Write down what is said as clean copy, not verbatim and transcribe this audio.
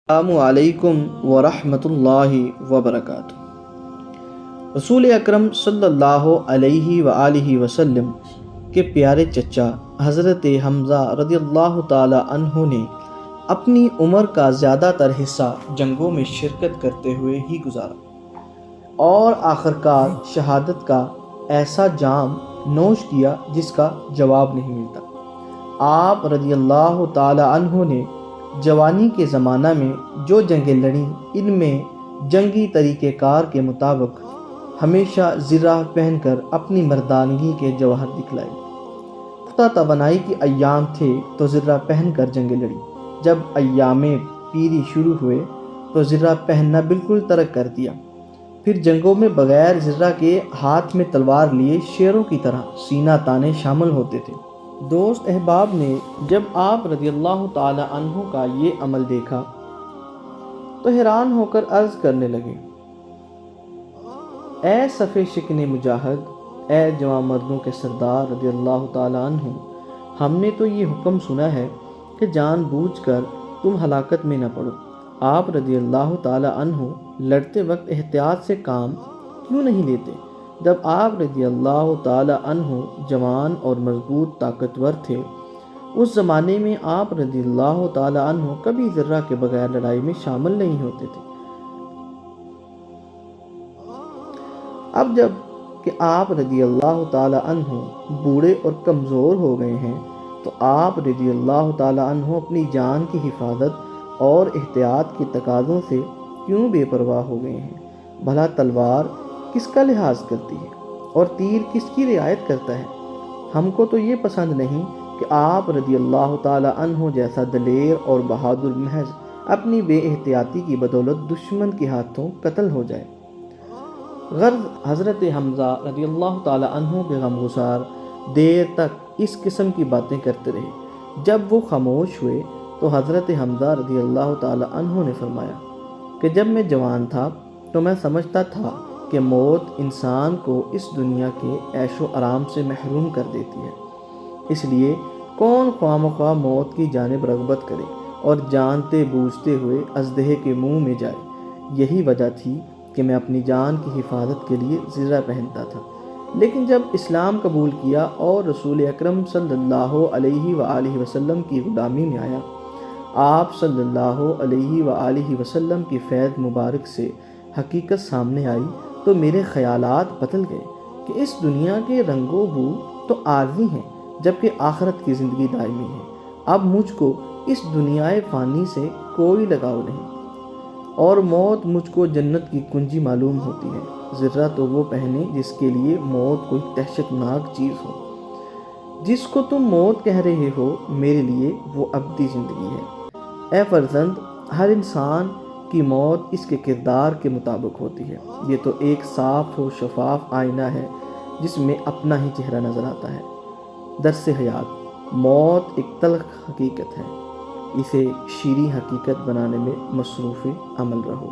السلام علیکم ورحمۃ اللہ وبرکاتہ۔ رسول اکرم صلی اللہ علیہ وآلہ وسلم کے پیارے چچا حضرت حمزہ رضی اللہ تعالی عنہ نے اپنی عمر کا زیادہ تر حصہ جنگوں میں شرکت کرتے ہوئے ہی گزارا اور آخرکار شہادت کا ایسا جام نوش کیا جس کا جواب نہیں ملتا۔ آپ رضی اللہ تعالی عنہ نے جوانی کے زمانہ میں جو جنگیں لڑیں، ان میں جنگی طریقہ کار کے مطابق ہمیشہ زرہ پہن کر اپنی مردانگی کے جوہر دکھلائے۔ پختہ توانائی کے ایام تھے تو زرہ پہن کر جنگیں لڑیں، جب ایام پیری شروع ہوئے تو زرہ پہننا بالکل ترک کر دیا، پھر جنگوں میں بغیر زرہ کے ہاتھ میں تلوار لیے شیروں کی طرح سینہ تانے شامل ہوتے تھے۔ دوست احباب نے جب آپ رضی اللہ تعالی عنہ کا یہ عمل دیکھا تو حیران ہو کر عرض کرنے لگے، اے صف شکن مجاہد، اے جوان مردوں کے سردار رضی اللہ تعالی عنہ، ہم نے تو یہ حکم سنا ہے کہ جان بوجھ کر تم ہلاکت میں نہ پڑو۔ آپ رضی اللہ تعالی عنہ لڑتے وقت احتیاط سے کام کیوں نہیں لیتے؟ جب آپ رضی اللہ تعالی عنہ جوان اور مضبوط طاقتور تھے، اس زمانے میں آپ رضی اللہ تعالی عنہ کبھی ذرہ کے بغیر لڑائی میں شامل نہیں ہوتے تھے۔ اب جب کہ آپ رضی اللہ تعالی عنہ بوڑھے اور کمزور ہو گئے ہیں تو آپ رضی اللہ تعالی عنہ اپنی جان کی حفاظت اور احتیاط کے تقاضوں سے کیوں بے پرواہ ہو گئے ہیں؟ بھلا تلوار کس کا لحاظ کرتی ہے اور تیر کس کی رعایت کرتا ہے؟ ہم کو تو یہ پسند نہیں کہ آپ رضی اللہ تعالی عنہ جیسا دلیر اور بہادر محض اپنی بے احتیاطی کی بدولت دشمن کے ہاتھوں قتل ہو جائے۔ غرض حضرت حمزہ رضی اللہ تعالی عنہ کے غمگسار دیر تک اس قسم کی باتیں کرتے رہے۔ جب وہ خاموش ہوئے تو حضرت حمزہ رضی اللہ تعالی عنہ نے فرمایا کہ جب میں جوان تھا تو میں سمجھتا تھا کہ موت انسان کو اس دنیا کے عیش و آرام سے محروم کر دیتی ہے، اس لیے کون خواہ مخواہ موت کی جانب رغبت کرے اور جانتے بوجھتے ہوئے اژدہے کے منہ میں جائے۔ یہی وجہ تھی کہ میں اپنی جان کی حفاظت کے لیے زرہ پہنتا تھا، لیکن جب اسلام قبول کیا اور رسول اکرم صلی اللہ علیہ وآلہ وسلم کی غلامی میں آیا، آپ صلی اللہ علیہ وآلہ وسلم کی فیض مبارک سے حقیقت سامنے آئی تو میرے خیالات بدل گئے کہ اس دنیا کے رنگ و بو تو عارضی ہیں جبکہ آخرت کی زندگی دائمی ہے۔ اب مجھ کو اس دنیائے فانی سے کوئی لگاؤ نہیں اور موت مجھ کو جنت کی کنجی معلوم ہوتی ہے۔ زرہ تو وہ پہنے جس کے لیے موت کوئی دہشتناک چیز ہو۔ جس کو تم موت کہہ رہے ہو میرے لیے وہ ابدی زندگی ہے۔ اے فرزند، ہر انسان کی موت اس کے کردار کے مطابق ہوتی ہے۔ یہ تو ایک صاف و شفاف آئینہ ہے جس میں اپنا ہی چہرہ نظر آتا ہے۔ درس حیات، موت ایک تلخ حقیقت ہے، اسے شیریں حقیقت بنانے میں مصروف عمل رہو۔